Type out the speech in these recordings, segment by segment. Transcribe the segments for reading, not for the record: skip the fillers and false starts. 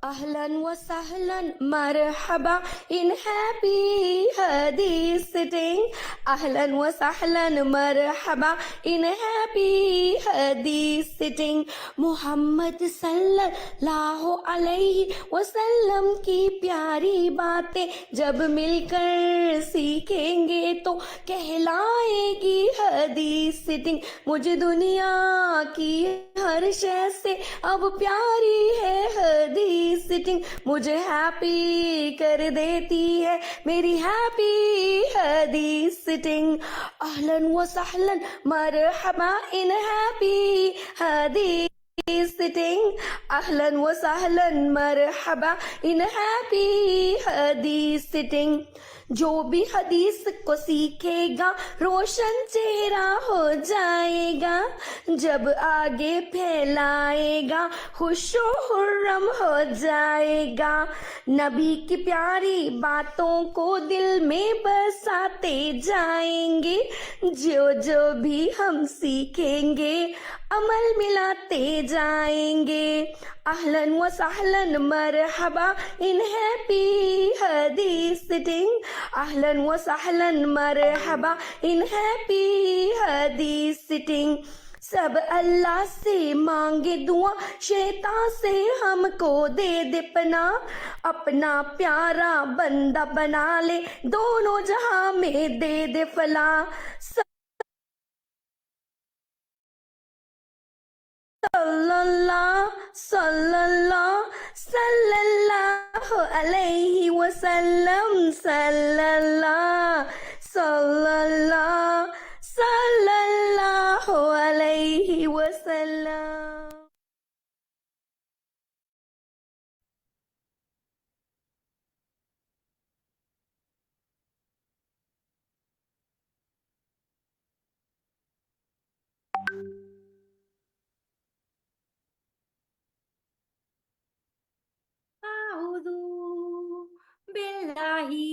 Ahlan wa sahlan marhaba in happy hadith sitting. Ahlan wa sahlan marhaba in happy hadith sitting. Muhammad sallallahu alaihi wasallam की प्यारी बातें जब मिलकर सीखेंगे तो कहलाएगी हदीस सिटिंग. मुझे दुनिया की हर शय से अब प्यारी है हदीस सिटिंग. मुझे हैप्पी कर देती है मेरी हैप्पी हदीस सिटिंग. अहलन व सहलन मरहबा इन हैप्पी हदीस सिटिंग. अहलन व सहलन मरहबा इन हैप्पी हदीस सिटिंग. जो भी हदीस को सीखेगा रोशन चेहरा हो जाएगा. जब आगे फैलाएगा खुशो हुर्रम हो जाएगा. नबी की प्यारी बातों को दिल में बसाते जाएंगे. जो जो भी हम सीखेंगे अमल मिलाते जाएंगे. अहलन व सहलन मरहबा इन हैप्पी हदीस सिटिंग. अहलन व सहलन मरहबा इन हैप्पी हदीस सिटिंग. सब अल्लाह से मांगे दुआ शैतान से हमको दे दे पना. अपना प्यारा बंदा बना ले दोनों जहां में दे दे फला. सल्लल्लाहु अलैहि वसल्लम. सल्लल्लाहु अलैहि वसल्लम. आऊज़ु बिल्लाहि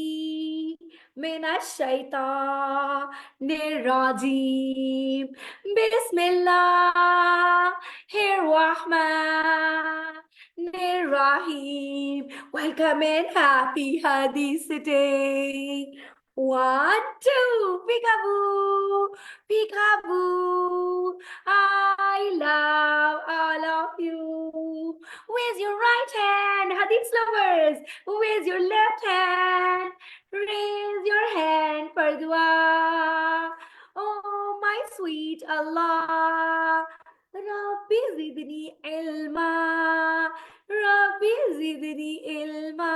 मिनश शैतानिर रजीम. बिस्मिल्लाहिर रहमानिर रहीम. Welcome and happy hadith sitting. 1, 2, peekaboo, peekaboo. I love all of you. Where's your right hand, hadith lovers? Where's your left hand? Raise your hand for dua. Oh, my sweet Allah. Rabbi zidni ilma. Rabbi zidni ilma.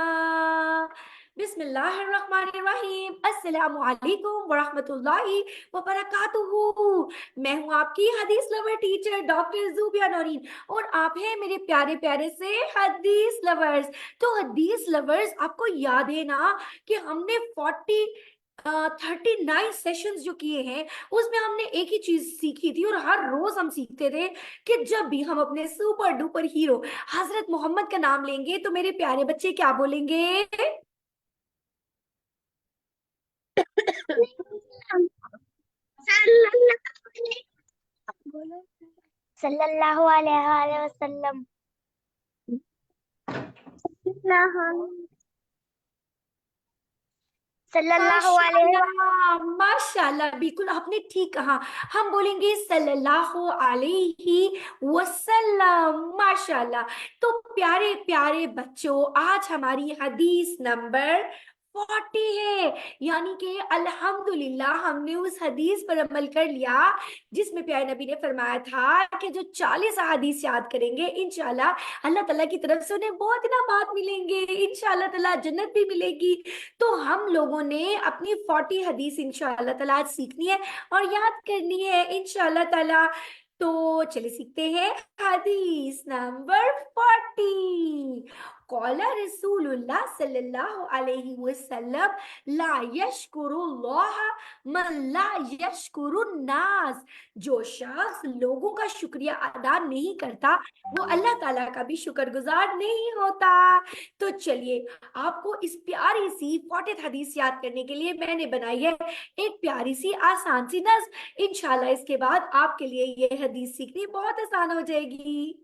बिस्मिल्लाहिर्रहमानिर्रहीम. अस्सलामु अलैकुम वरहमतुल्लाहि वबरकातुहू. मैं हूँ आपकी हदीस lover teacher doctor Zubia Naureen और आप हैं मेरे प्यारे प्यारे से हदीस लवर्स. तो हदीस लवर्स, आपको याद है ना कि हमने 39 सेशंस जो किए हैं उसमें हमने एक ही चीज सीखी थी और हर रोज हम सीखते थे कि जब भी हम अपने सुपर डुपर हीरो हजरत मोहम्मद का नाम लेंगे तो मेरे प्यारे बच्चे क्या बोलेंगे? सल्लल्लाहु अलैहि वसल्लम. सल्लल्लाहु अलैहि माशाल्लाह, बिल्कुल आपने ठीक कहा. हम बोलेंगे सल्लल्लाहु अलैहि वसल्लम. माशाल्लाह. तो प्यारे प्यारे बच्चों, आज हमारी हदीस नंबर 40 है. यानी कि अल्हम्दुलिल्लाह हमने उस हदीस पर अमल कर लिया जिसमें प्यारे नबी ने फरमाया था कि जो 40 हदीस याद करेंगे इंशाल्लाह अल्लाह ताला की तरफ से उन्हें बहुत इनामात मिलेंगे. इंशाल्लाह ताला जन्नत भी मिलेगी. तो हम लोगों ने अपनी 40 हदीस इंशाल्लाह ताला आज सीखनी है और याद करनी है इंशाल्लाह ताला. तो चलिए सीखते हैं हदीस नंबर 40. कौला रसूलुल्लाह सल्लल्लाहु अलैहि वसल्लम ला यशकुरुल्लाह मन ला यशकुरुन्नास. जो शख्स लोगों का शुक्रिया अदा नहीं करता वो अल्लाह ताला का भी शुक्रगुजार नहीं होता. तो चलिए, आपको इस प्यारी सी 40 हदीस याद करने के लिए मैंने बनाई है एक प्यारी सी आसान सी नज़्म. इंशाल्लाह इसके बाद आपके लिए ये हदीस सीखनी बहुत आसान हो जाएगी.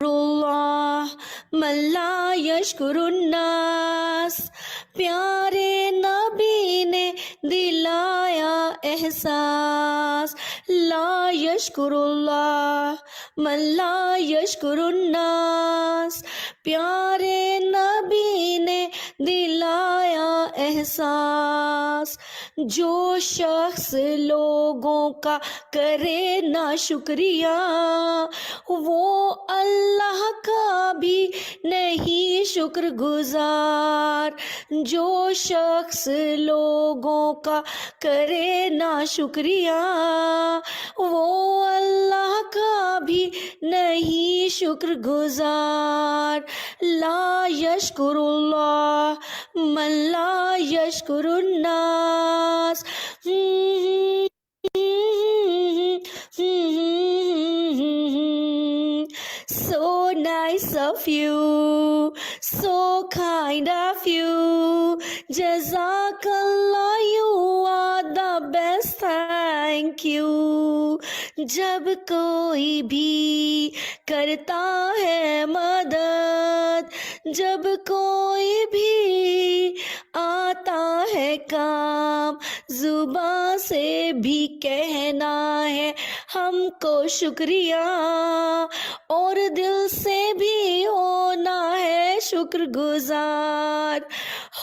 अल्लाह मल्ला यशकुरुन्नास। प्यारे नबी ने दिलाया एहसास। ला यशकुरुल्लाह मल्ला यशकुरुन्नास। प्यारे नबी ने दिलाया एहसास। जो शख्स लोगों का करे ना शुक्रिया, वो अल्लाह का भी नहीं शुक्रगुजार। जो शख्स लोगों का करे ना शुक्रिया, वो अल्लाह का भी नहीं शुक्रगुजार। ला यशकुरुल्लाह मन ला यशकुरुन्नास। So nice of you, so kind of you. Jazakallah, you are the best, thank you. जब कोई भी करता है मदद, जब कोई भी आता है काम, जुबां से भी कहना है हमको शुक्रिया, और दिल से भी होना है शुक्रगुजार।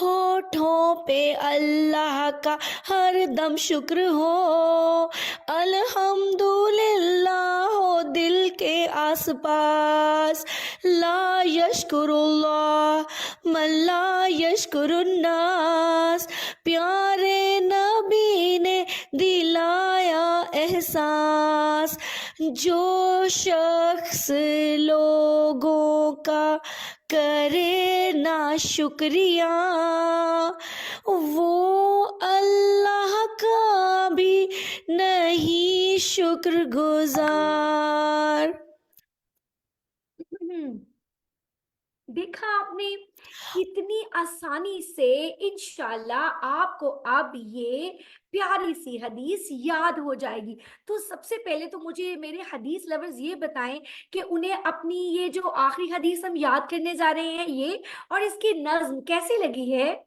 होठों पे अल्लाह का हर दम शुक्र हो, अल्हम्दुलिल्लाह हो दिल के आसपास। ला यशकुरुल्लाह मन ला यशकुरुन्नास। प्यारे नबी ने दिलाया एहसास। जो शख्स लोगों का करे ना शुक्रिया, वो अल्लाह का भी नहीं शुक्रगुजार। देखा आपने कितनी आसानी से इंशाल्लाह आपको अब ये प्यारी सी हदीस याद हो जाएगी। तो सबसे पहले तो मुझे मेरे हदीस लवर्स ये बताएं कि उन्हें अपनी ये जो आखिरी हदीस हम याद करने जा रहे हैं ये और इसकी नज्म कैसी लगी है?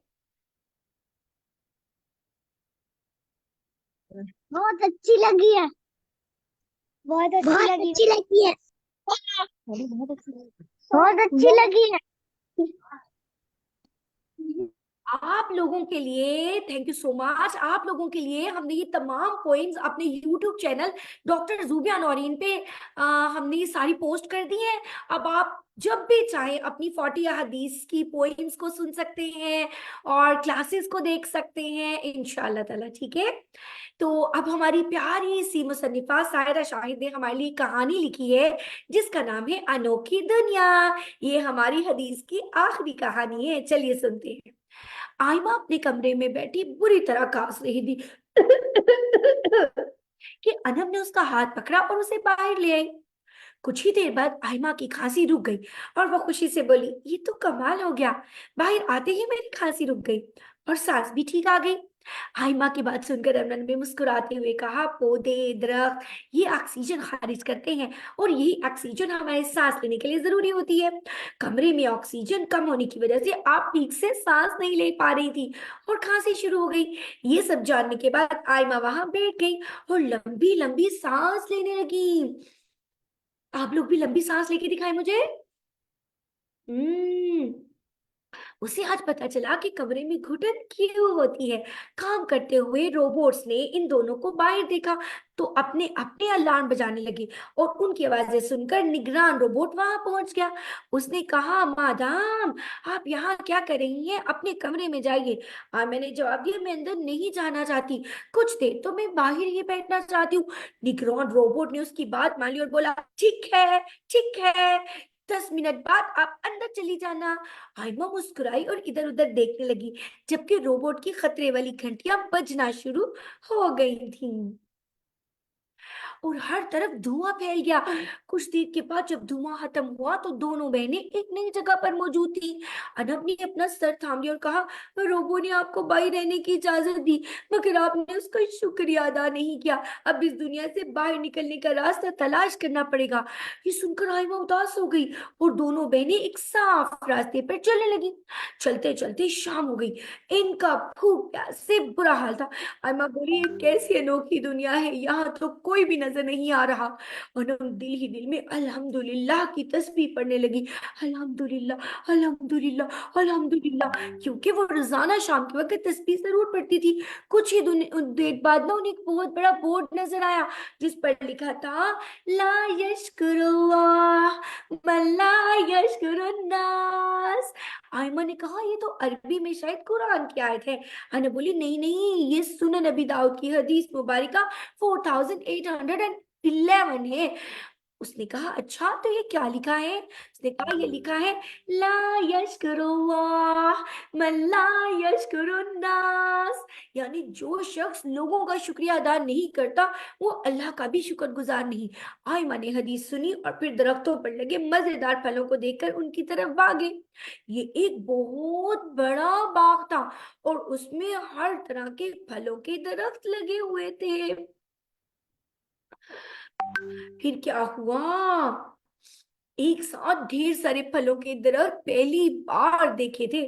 बहुत अच्छी लगी है, बहुत अच्छी लगी है, बहुत अच्छी लगी है। आप लोगों के लिए थैंक यू सो मच। आप लोगों के लिए हमने ये तमाम पोइम्स अपने यूट्यूब चैनल डॉक्टर ज़ूबिया नौरीन पे हमने ये सारी पोस्ट कर दी हैं। अब आप जब भी चाहें अपनी 40 हदीस की पोइम्स को सुन सकते हैं और क्लासेस को देख सकते हैं इंशाल्लाह ताला, ठीक है। तो अब हमारी प्यारी सी मुसन्निफा सायरा शाहिद ने हमारे लिए कहानी लिखी है जिसका नाम है अनोखी दुनिया। ये हमारी हदीस की आखिरी कहानी है, चलिए सुनते हैं। आयमा अपने कमरे में बैठी बुरी तरह कांस रही थी कि अनम ने उसका हाथ पकड़ा और उसे बाहर ले आई। कुछ ही देर बाद आयमा की खांसी रुक गई और वह खुशी से बोली, ये तो कमाल हो गया, बाहर आते ही मेरी खांसी रुक गई और सांस भी ठीक आ गई। आयमा की बात सुनकर अमन ने मुस्कुराते हुए कहा, पौधे दरख्त ये ऑक्सीजन खारिज करते हैं और यही ऑक्सीजन हमारे सांस लेने के लिए जरूरी होती है। कमरे में ऑक्सीजन कम होने की वजह से आप ठीक से सांस नहीं ले पा रही थी और खांसी शुरू हो गई। ये सब जानने के बाद आयमा वहां बैठ गई और लंबी लंबी सांस लेने लगी। आप लोग भी लंबी सांस लेके दिखाएं मुझे। उसे आज पता चला कि कमरे में घुटन क्यों होती है। काम करते हुए रोबोट्स ने इन दोनों को बाहर देखा तो अपने अपने अलार्म बजाने लगे और उनकी आवाजें सुनकर निगरान रोबोट वहां पहुंच गया। उसने कहा, मादाम आप यहाँ क्या कर रही हैं, अपने कमरे में जाइए। मैंने जवाब दिया, मैं अंदर नहीं जाना चाहती, कुछ देर तो मैं बाहर ही बैठना चाहती हूँ। निगरान रोबोट ने उसकी बात मान ली और बोला, ठीक है ठीक है, 10 मिनट बाद आप अंदर चली जाना। आयमा मुस्कुराई और इधर उधर देखने लगी जबकि रोबोट की खतरे वाली घंटियां बजना शुरू हो गई थीं। और हर तरफ धुआं फैल गया। कुछ देर के बाद जब धुआं खत्म हुआ तो दोनों बहनें एक नई जगह पर मौजूद थी। अनब ने अपना सर थाम लिया और कहा, रोबो ने आपको बाहर रहने की इजाजत दी, मगर आपने उसका शुक्रिया अदा नहीं किया। अब इस दुनिया से बाहर निकलने का रास्ता तलाश करना पड़ेगा। ये सुनकर आयमा उदास हो गई और दोनों बहनें एक साफ रास्ते पर चलने लगी। चलते चलते शाम हो गई। इनका भूख प्यास से बुरा हाल था। आयमा बोली, ये कैसी अनोखी दुनिया है, यहाँ तो कोई भी नजर नहीं आ रहा। और हम दिल ही दिल में अल्हम्दुलिल्लाह की तस्बीह पढ़ने लगी। अल्हम्दुलिल्लाह, अल्हम्दुलिल्लाह, अल्हम्दुलिल्लाह, क्योंकि वो रोजाना शाम के वक्त तस्बीह जरूर पढ़ती थी। कुछ ही देर बाद ना उन्हें एक बहुत बड़ा बोर्ड नजर आया जिस पर लिखा था, ला यशकुरुल्लाह मन ला यशकुरुन्नास। आयमा ने कहा, ये तो अरबी में शायद कुरान की आयत है। अना बोली, नहीं नहीं, ये सुनन नबी दाऊद की हदीस मुबारका 4811 है। उसने कहा, अच्छा तो ये क्या लिखा है? उसने कहा, ये लिखा है, ला यशकुरुल्लाह मन ला यशकुरुन्नास, यानी जो शख्स लोगों का शुक्रिया अदा नहीं करता वो अल्लाह का भी शुक्रगुजार नहीं। आयमा ने हदीस सुनी और फिर दरख्तों पर लगे मजेदार फलों को देखकर उनकी तरफ भागे। ये एक बहुत बड़ा बाग था और उसमें हर तरह के फलों के दरख्त लगे हुए थे। फिर क्या हुआ? एक साथ ढेर सारे फलों के दरख्त पहली बार देखे थे।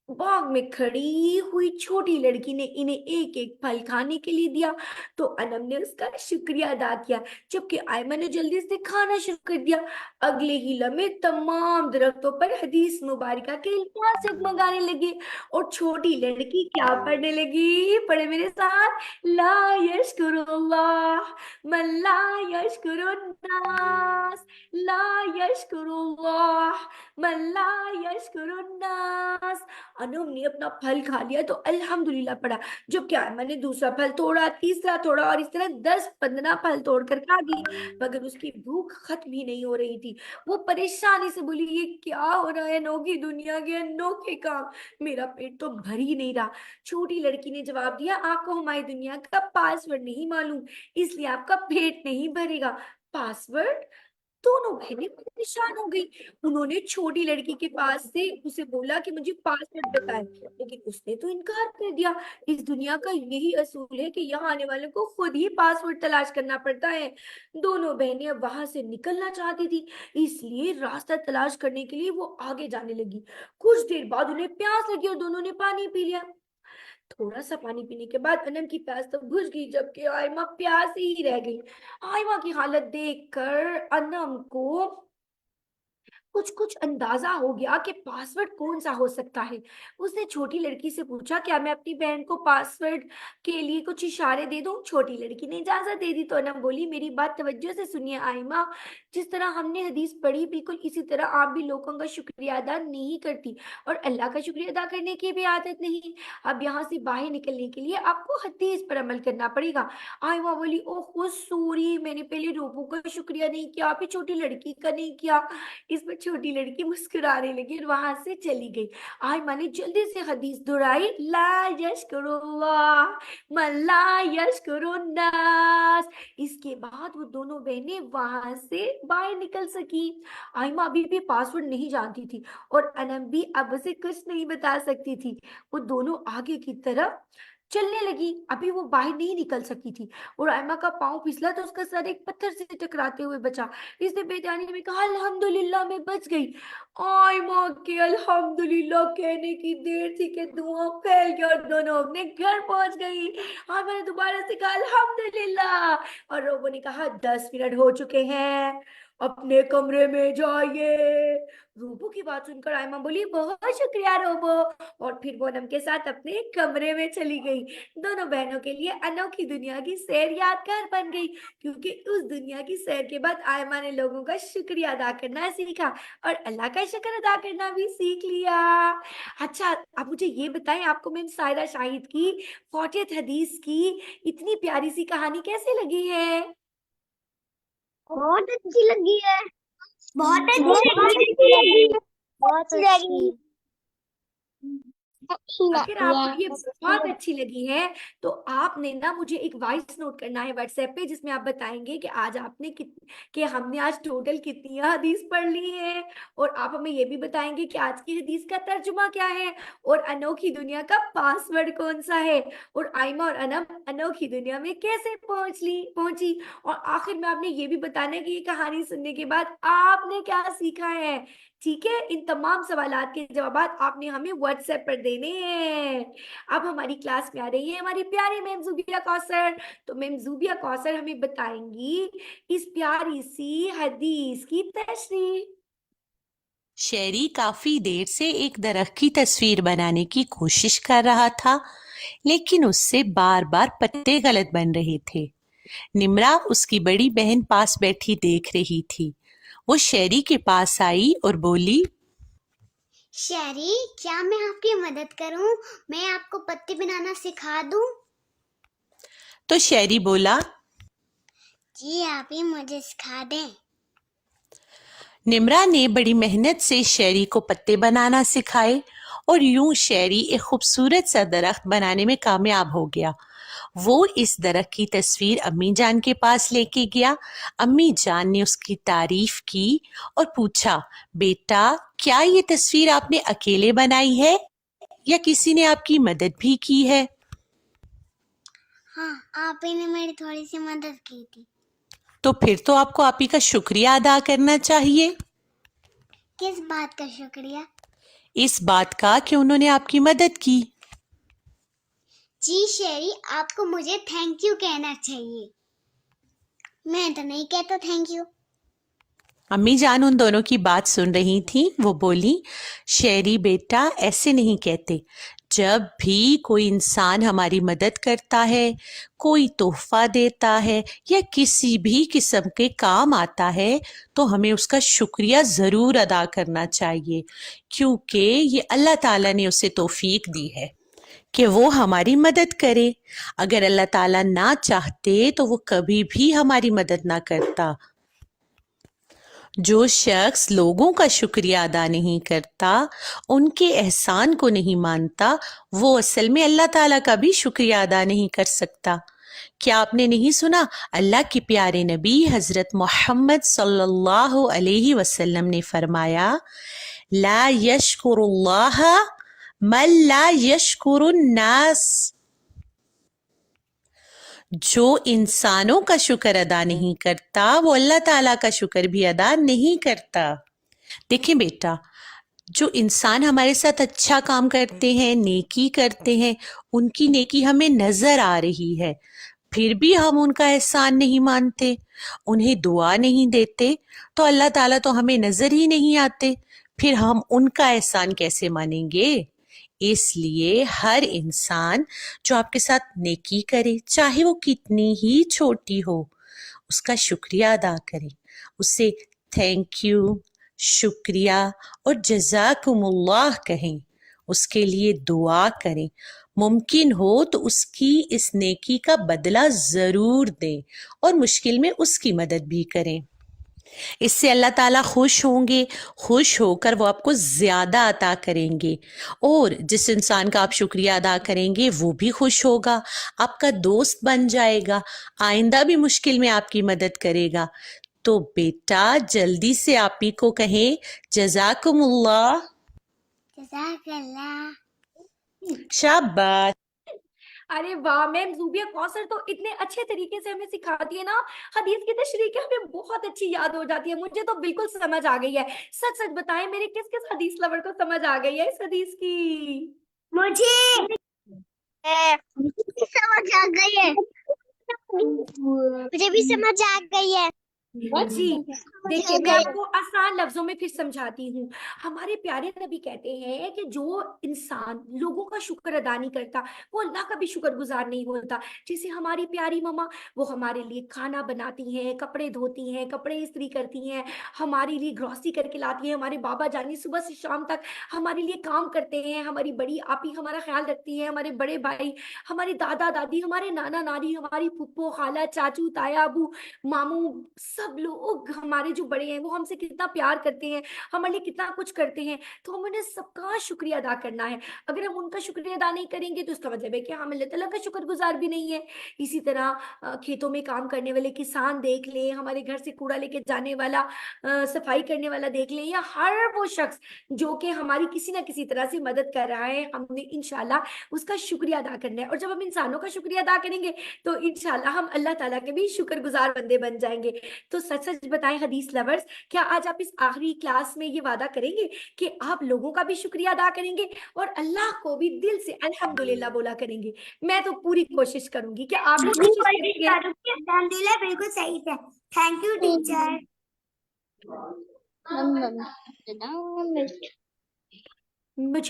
बाग में खड़ी हुई छोटी लड़की ने इन्हें एक एक फल खाने के लिए दिया तो अनम ने उसका शुक्रिया अदा किया, जबकि आयमा ने जल्दी से खाना शुरू कर दिया। अगले ही लम्हे तमाम दरख्तों पर हदीस मुबारका के अल्फाज जगमगाने लगे और छोटी लड़की क्या पढ़ने लगी? पढ़े मेरे साथ, ला यशकुरुल्लाह मन ला यशकुरुन्नास, ला यशकुरुल्लाह मन ला यशकुरुन्नास। अनूम ने अपना फल खा लिया तो अल्हम्दुलिल्लाह पड़ा, जबकि आयमा ने दूसरा फल तोड़ा, तीसरा तोड़ा और इस तरह 10-15 फल तोड़कर खा गई, मगर उसकी भूख खत्म ही नहीं हो रही थी। वो परेशानी से बोली, ये क्या हो रहा है? अनोखी दुनिया के अनोखे काम, मेरा पेट तो भर ही नहीं रहा। छोटी लड़की ने जवाब दिया, आपको हमारी दुनिया का पासवर्ड नहीं मालूम, इसलिए आपका पेट नहीं भरेगा। पासवर्ड? दोनों बहनें परेशान हो गई। उन्होंने छोटी लड़की के पास से उसे बोला कि मुझे पासवर्ड बताए, लेकिन उसने तो इनकार कर दिया। इस दुनिया का यही असूल है कि यहाँ आने वाले को खुद ही पासवर्ड तलाश करना पड़ता है। दोनों बहनें अब वहां से निकलना चाहती थी, इसलिए रास्ता तलाश करने के लिए वो आगे जाने लगी। कुछ देर बाद उन्हें प्यास लगी और दोनों ने पानी पी लिया। थोड़ा सा पानी पीने के बाद अनम की प्यास तो बुझ गई, जबकि आयमा प्यासी ही रह गई। आयमा की हालत देखकर अनम को कुछ कुछ अंदाजा हो गया कि पासवर्ड कौन सा हो सकता है। उसने छोटी लड़की से पूछा, क्या मैं अपनी बहन को पासवर्ड के लिए कुछ इशारे दे दूं? छोटी लड़की ने इजाजत दे दी तो अनम बोली, मेरी बात तवज्जो से सुनिए आयमा, जिस तरह हमने हदीस पढ़ी बिल्कुल इसी तरह आप भी लोगों का शुक्रिया अदा नहीं करती और अल्लाह का शुक्रिया अदा करने की भी आदत नहीं। अब यहाँ से बाहर निकलने के लिए आपको हदीस पर अमल करना पड़ेगा। आयमा बोली, ओह सॉरी, मैंने पहले रोबो का शुक्रिया नहीं किया, फिर छोटी लड़की का नहीं किया। इस पर छोटी लड़की मुस्कुराने लगी और वहां से चली गई। आयमा ने जल्दी से हदीस दोहराई, ला यशकुरुल्लाह मन ला यशकुरुन्नास। इसके बाद वो दोनों बहनें वहां से बाहर निकल सकी। आयमा अभी भी पासवर्ड नहीं जानती थी और अनम भी अब उसे कुछ नहीं बता सकती थी। वो दोनों आगे की तरफ चलने लगी, अभी वो बाहर नहीं निकल सकी थी और आयमा का पांव फिसला तो उसका सर एक पत्थर से टकराते हुए बचा। इसने बेजानी में कहा, अल्हम्दुलिल्लाह मैं बच गई। आयमा के अल्हम्दुलिल्लाह कहने की देर थी कि धुआं फैल गया और दोनों अपने घर पहुंच गई। आयमा ने दोबारा से कहा, अल्हम्दुलिल्लाह, और रोबो ने कहा, 10 मिनट हो चुके हैं, अपने कमरे में जाइए। रोबो की बात सुनकर आयमा बोली, बहुत शुक्रिया रोबो, और फिर वो अनम के साथ अपने कमरे में चली गई। दोनों बहनों के लिए अनोखी दुनिया की सैर यादगार बन गई, क्योंकि उस दुनिया की सैर के बाद आयमा ने लोगों का शुक्रिया अदा करना सीखा और अल्लाह का शुक्र अदा करना भी सीख लिया। अच्छा, आप मुझे ये बताएं, आपको मैम सायरा शाहिद की 40th हदीस की इतनी प्यारी सी कहानी कैसे लगी है? बहुत अच्छी लगी है। बहुत बहुत अच्छी लगी। बहुत अच्छी। अच्छी अगर लगी आपको है। ये बहुत अच्छी लगी है तो आपने ना मुझे एक वॉइस नोट करना है व्हाट्सएप पे, जिसमें आप बताएंगे कि आज आपने कि हमने आज टोटल कितनी हदीस पढ़ ली है, और आप हमें ये भी बताएंगे कि आज की हदीस का तर्जुमा क्या है, और अनोखी दुनिया का पासवर्ड कौन सा है, और आयमा और अनम अनोखी दुनिया में कैसे पहुंची, और आखिर में आपने ये भी बताना है कि ये कहानी सुनने के बाद आपने क्या सीखा है। ठीक है, इन तमाम सवालात के जवाब आपने हमें व्हाट्सएप पर देने हैं। अब हमारी क्लास में आ रही है हमारी प्यारी मैम जुबिया कौसर। तो मैम जुबिया कौसर हमें बताएंगी इस प्यारी सी हदीस की तशरीह। शेरी काफी देर से एक दरख्त की तस्वीर बनाने की कोशिश कर रहा था, लेकिन उससे बार बार पत्ते गलत बन रहे थे। निम्रा उसकी बड़ी बहन पास बैठी देख रही थी। वो शेरी के पास आई और बोली, शेरी, क्या मैं आपकी मदद करूं? मैं आपको पत्ते बनाना सिखा दूं? तो शेरी बोला, जी, आप ही मुझे सिखा दें। निम्रा ने बड़ी मेहनत से शेरी को पत्ते बनाना सिखाए और यूं शेरी एक खूबसूरत सा दरख्त बनाने में कामयाब हो गया। वो इस दरख्त की तस्वीर अम्मी जान के पास लेके गया। अम्मी जान ने उसकी तारीफ की और पूछा, बेटा, क्या ये तस्वीर आपने अकेले बनाई है या किसी ने आपकी मदद भी की है? हाँ, आप ही ने मेरी थोड़ी सी मदद की थी। तो फिर तो आपको आप ही का शुक्रिया अदा करना चाहिए। किस बात का शुक्रिया? इस बात का कि उन्होंने आपकी मदद की। जी शेरी, आपको मुझे थैंक यू कहना चाहिए। मैं तो नहीं कहता थैंक यू। अम्मी जान उन दोनों की बात सुन रही थी। वो बोली, शेरी बेटा, ऐसे नहीं कहते। जब भी कोई इंसान हमारी मदद करता है, कोई तोहफा देता है या किसी भी किस्म के काम आता है, तो हमें उसका शुक्रिया ज़रूर अदा करना चाहिए, क्योंकि ये अल्लाह ताला ने उसे तौफीक दी है कि वो हमारी मदद करे। अगर अल्लाह ताला ना चाहते तो वो कभी भी हमारी मदद ना करता। जो शख्स लोगों का शुक्रिया अदा नहीं करता, उनके एहसान को नहीं मानता, वो असल में अल्लाह ताला का भी शुक्रिया अदा नहीं कर सकता। क्या आपने नहीं सुना, अल्लाह के प्यारे नबी हजरत मोहम्मद सल्लल्लाहु अलैहि वसल्लम ने फरमाया, ला यशकुरुल्लाह मन ला यशकुरुन नास। जो इंसानों का शुक्र अदा नहीं करता, वो अल्लाह ताला का शुक्र भी अदा नहीं करता। देखिए बेटा, जो इंसान हमारे साथ अच्छा काम करते हैं, नेकी करते हैं, उनकी नेकी हमें नजर आ रही है, फिर भी हम उनका एहसान नहीं मानते, उन्हें दुआ नहीं देते, तो अल्लाह ताला तो हमें नजर ही नहीं आते, फिर हम उनका एहसान कैसे मानेंगे? इसलिए हर इंसान जो आपके साथ नेकी करे, चाहे वो कितनी ही छोटी हो, उसका शुक्रिया अदा करें, उससे थैंक यू, शुक्रिया और जज़ाकुमुल्लाह कहें, उसके लिए दुआ करें, मुमकिन हो तो उसकी इस नेकी का बदला ज़रूर दें और मुश्किल में उसकी मदद भी करें। इससे अल्लाह ताला खुश होंगे, खुश होकर वो आपको ज़्यादा अता करेंगे, और जिस इंसान का आप शुक्रिया अदा करेंगे वो भी खुश होगा, आपका दोस्त बन जाएगा, आइंदा भी मुश्किल में आपकी मदद करेगा। तो बेटा, जल्दी से आप ही को कहें, जज़ाकुमुल्लाह। जज़ाकल्लाह। शाबाश। अरे वाह, मैम जुबिया कौसर तो इतने अच्छे तरीके से हमें सिखाती है ना, हदीस की तशरीह के हमें बहुत अच्छी याद हो जाती है। मुझे तो बिल्कुल समझ आ गई है। सच सच बताएं, मेरे किस किस हदीस लवर को समझ आ गई है इस हदीस की? मुझे समझ आ गई है। मुझे भी समझ आ गई है। जी, देखिए मैं आपको आसान लफ्जों में फिर समझाती हूँ। हमारे प्यारे नबी कहते हैं कि जो इंसान लोगों का शुक्र अदा नहीं करता, वो अल्लाह का भी शुक्रगुजार नहीं होता। जैसे हमारी प्यारी मम्मा, वो हमारे लिए खाना बनाती हैं, कपड़े धोती हैं, कपड़े इस्त्री करती हैं, हमारे लिए ग्रॉसरी करके लाती हैं। हमारे बाबा जानी सुबह से शाम तक हमारे लिए काम करते हैं। हमारी बड़ी आपी हमारा ख्याल रखती है, हमारे बड़े भाई, हमारे दादा दादी, हमारे नाना नानी, हमारी फुप्पो, खाला, चाचू, ताया, अबू, मामू, सब लोग हमारे जो बड़े हैं वो हमसे कितना प्यार करते हैं, हमारे लिए कितना कुछ करते हैं, तो हमें उन्हें सबका शुक्रिया अदा करना है। अगर हम उनका शुक्रिया अदा नहीं करेंगे तो इसका मतलब है कि हम अल्लाह ताला का शुक्रगुजार भी नहीं है। इसी तरह खेतों में काम करने वाले किसान देख लें, हमारे घर से कूड़ा लेके जाने वाला, सफाई करने वाला देख लें, या हर वो शख्स जो कि हमारी किसी ना किसी तरह से मदद कर रहा है, हमने इंशाल्लाह उसका शुक्रिया अदा करना है। और जब हम इंसानों का शुक्रिया अदा करेंगे तो इंशाल्लाह हम अल्लाह ताला के भी शुक्रगुजार बंदे बन जाएंगे। तो सच सच बताएं हदीस लवर्स, क्या आज आप इस आखिरी क्लास में ये वादा करेंगे कि आप लोगों का भी शुक्रिया अदा करेंगे और अल्लाह को भी दिल से अल्हम्दुलिल्लाह बोला करेंगे? मैं तो पूरी कोशिश करूंगी, क्या आप भी कोशिश करेंगे? अल्हम्दुलिल्लाह बिल्कुल सही है। Thank you teacher.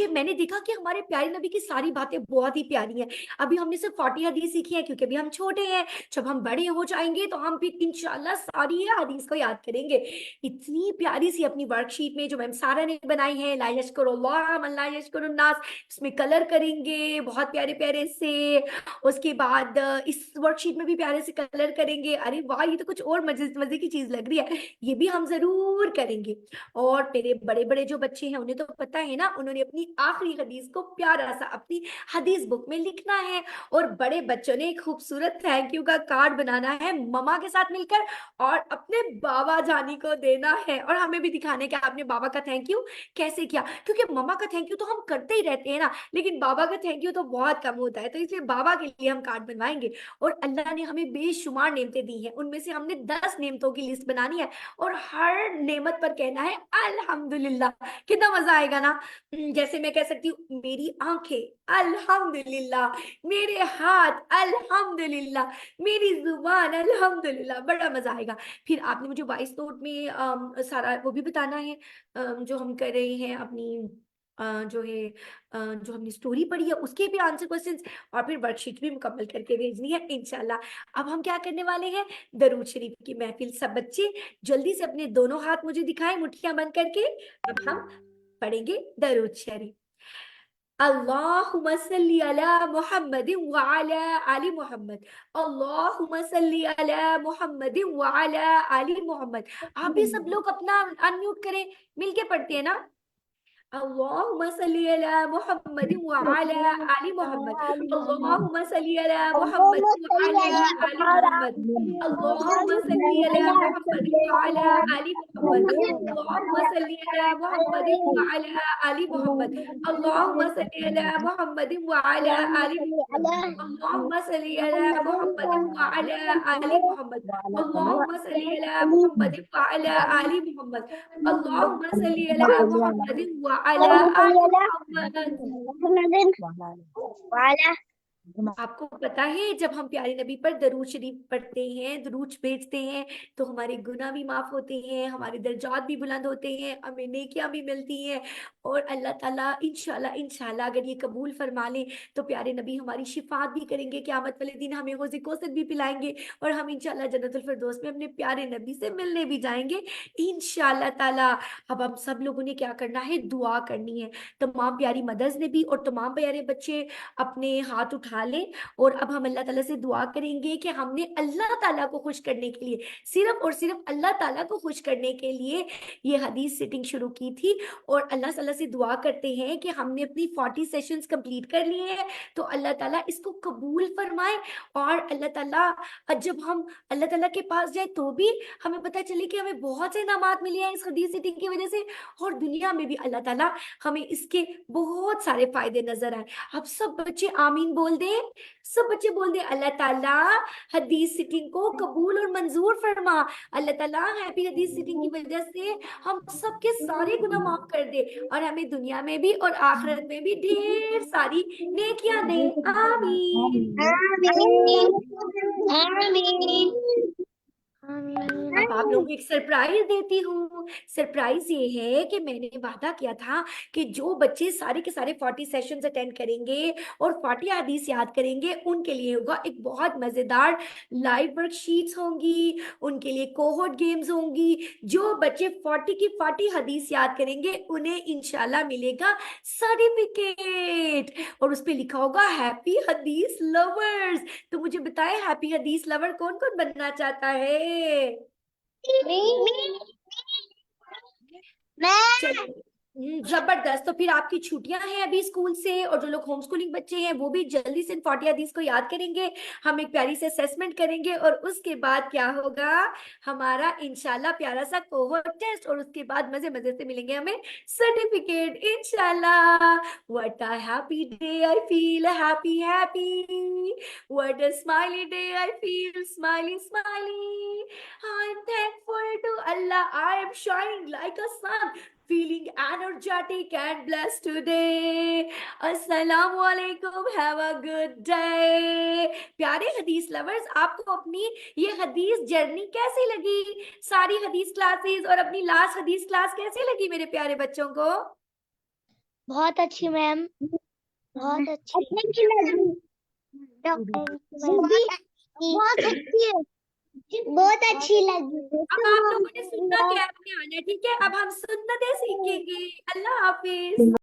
मैंने देखा कि हमारे प्यारे नबी की सारी बातें बहुत ही प्यारी हैं। अभी हमने सिर्फ 40 हदीस सीखी है क्योंकि अभी हम छोटे हैं। जब हम बड़े हो जाएंगे तो हम फिर इंशाल्लाह सारी ये हदीस को याद करेंगे। इतनी प्यारी सी अपनी वर्कशीट में जो मैम सारा ने बनाई है, ला यशकुरुल्लाह मन ला यशकुरुन्नास, इसमें कलर करेंगे बहुत प्यारे प्यारे से। उसके बाद इस वर्कशीट में भी प्यारे से कलर करेंगे। अरे वाह, ये तो कुछ और मजे मजे की चीज लग रही है, ये भी हम जरूर करेंगे। और मेरे बड़े बड़े जो बच्चे हैं उन्हें तो पता है ना, उन्होंने अपनी आखिरी हदीस को प्यारा सा अपनी हदीस बुक में लिखना है। और बड़े बच्चों ने एक खूबसूरत थैंक यू का कार्ड बनाना है ममा के साथ मिलकर और अपने बाबा जानी को देना है, और हमें भी दिखाना है कि आपने बाबा का थैंक यू कैसे किया। क्योंकि ममा का थैंक यू तो हम करते ही रहते हैं ना, लेकिन बाबा का थैंक यू तो बहुत कम होता है, तो इसलिए बाबा के लिए हम कार्ड बनवाएंगे। और अल्लाह ने हमें बेशुमार नेमतें दी हैं, उनमें से हमने 10 नेमतों की लिस्ट बनानी है और हर नेमत पर कहना है अल्हम्दुलिल्लाह। कितना मजा आएगा ना। जैसे मैं कह सकती हूँ मेरी आंखें अल्हम्दुलिल्लाह, मेरे हाथ अल्हम्दुलिल्लाह, मेरी जुबान अल्हम्दुलिल्लाह, बड़ा मजा आएगा। फिर आपने मुझे वॉइस नोट में सारा वो भी बताना है, जो हम कर रहे हैं अपनी जो है जो हमने स्टोरी पढ़ी है उसके भी आंसर क्वेश्चंस, और फिर वर्कशीट भी मुकम्मल करके भेजनी है इंशाल्लाह। अब हम क्या करने वाले हैं, दरूद शरीफ की महफिल। सब बच्चे जल्दी से अपने दोनों हाथ मुझे दिखाएं मुट्ठियां बंद करके। अब हम पढ़ेंगे दरूद शरीफ। अल्लाहुम्मा सल्ली अला मुहम्मद व अला आलि मुहम्मद, अल्लाहुम्मा सल्ली अला मुहम्मद व अला आलि मुहम्मद। आप भी सब लोग अपना अनम्यूट करें, मिलके पढ़ते हैं ना। अल्लाहुम्मा सल्ली अला मुहम्मद व अला आलि मुहम्मद, अल्लाहुम्मा सल्ली अला मुहम्मद व अला आलि मुहम्मद, अल्लाहुम्मा सल्ली अला मुहम्मद व अला आलि मुहम्मद, अल्लाहुम्मा सल्ली अला मुहम्मद व अला आलि मुहम्मद, अल्लाहुम्मा सल्ली अला मुहम्मद व अला आलि मुहम्मद, अल्लाहुम्मा सल्ली अला मुहम्मद व अला आलि मुहम्मद, अल्लाहुम्मा सल्ली अला मुहम्मद व अला आलि मुहम्मद, अल्लाहुम्मा सल्ली अला मुहम्मद व अला आलि मुहम्मद। आपको पता है जब हम प्यारे नबी पर दरूद शरीफ पढ़ते हैं, दरूद भेजते हैं, तो हमारे गुनाह भी माफ होते हैं, हमारे दर्जात भी बुलंद होते हैं, हमें नेकियां भी मिलती हैं। और अल्लाह ताला इंशाल्लाह इंशाल्लाह अगर ये कबूल फरमा ले तो प्यारे नबी हमारी शिफात भी करेंगे, क़यामत वाले दिन हमें हौज़ कौसर भी पिलाएंगे, और हम इंशाल्लाह जन्नतुल फिरदौस में अपने प्यारे नबी से मिलने भी जाएंगे इंशाल्लाह ताला। अब हम सब लोगों ने क्या करना है, दुआ करनी है। तमाम प्यारी मदर्स ने भी और तमाम प्यारे बच्चे अपने हाथ उठा लें, और अब हम अल्लाह ताला से दुआ करेंगे कि हमने अल्लाह ताला को खुश करने के लिए, सिर्फ और सिर्फ अल्लाह ताला को खुश करने के लिए ये हदीस सिटिंग शुरू की थी। और अल्लाह ताला से दुआ करते हैं कि हमने अपनी 40 सेशंस कंप्लीट कर लिए हैं, तो अल्लाह ताला इसको कबूल फरमाए। और अल्लाह ताला जब हम अल्लाह ताला के पास जाए तो भी हमें पता चले कि हमें बहुत से इनामात मिले हैं इस हदीस सिटिंग की वजह से, और दुनिया में भी अल्लाह ताला हमें इसके बहुत सारे फायदे नजर आए। अब सब बच्चे आमीन बोल दें, सब बच्चे बोल दें अल्लाह ताला हदीस सिटिंग को कबूल और मंजूर फरमा। अल्लाह ताला हैप्पी हदीस सिटिंग की वजह से हम सबके सारे गुनाह माफ कर दे, और हमें दुनिया में भी और आखिरत में भी ढेर सारी नेकियां दे। आमीन। अब आप लोगों को एक सरप्राइज देती हूँ। सरप्राइज ये है कि मैंने वादा किया था कि जो बच्चे सारे के सारे 40 सेशंस अटेंड करेंगे और 40 हदीस याद करेंगे, उनके लिए होगा एक बहुत मजेदार लाइव वर्कशीट्स होंगी, उनके लिए कोहोर्ट गेम्स होंगी। जो बच्चे 40 की 40 हदीस याद करेंगे उन्हें इंशाल्लाह मिलेगा सर्टिफिकेट, और उस पे लिखा होगा हैप्पी हदीस लवर्स। तो मुझे बताएं हैप्पी हदीस लवर कौन कौन बनना चाहता है? चलिए जबरदस्त। तो फिर आपकी छुट्टियां हैं अभी स्कूल से, और जो लोग होम स्कूलिंग बच्चे हैं वो भी जल्दी से इन 40 हदीस को याद करेंगे। हम एक प्यारी से असेसमेंट करेंगे और उसके बाद क्या होगा, हमारा इंशाल्लाह प्यारा सा कोहोर्ट टेस्ट, और उसके बाद मजे मजे से मिलेंगे हमें सर्टिफिकेट इंशाल्लाह। What a happy day I feel happy happy, what a smiley day I feel smiley smiley, I am thankful to Allah, I am shining like a sun, feeling energetic and blessed today. Assalamu alaikum. Have a good day. प्यारे हदीस lovers, आपको अपनी ये हदीस journey कैसी लगी? सारी हदीस क्लासेस और अपनी लास्ट हदीस क्लास कैसी लगी मेरे प्यारे बच्चों को? बहुत अच्छी मैम, बहुत अच्छी लगी। बहुत अच्छी है, बहुत अच्छी लगी। अब आप लोगों ने सुनना कैब में आना, ठीक है? अब हम सुन्नतें सीखेंगे। अल्लाह हाफिज।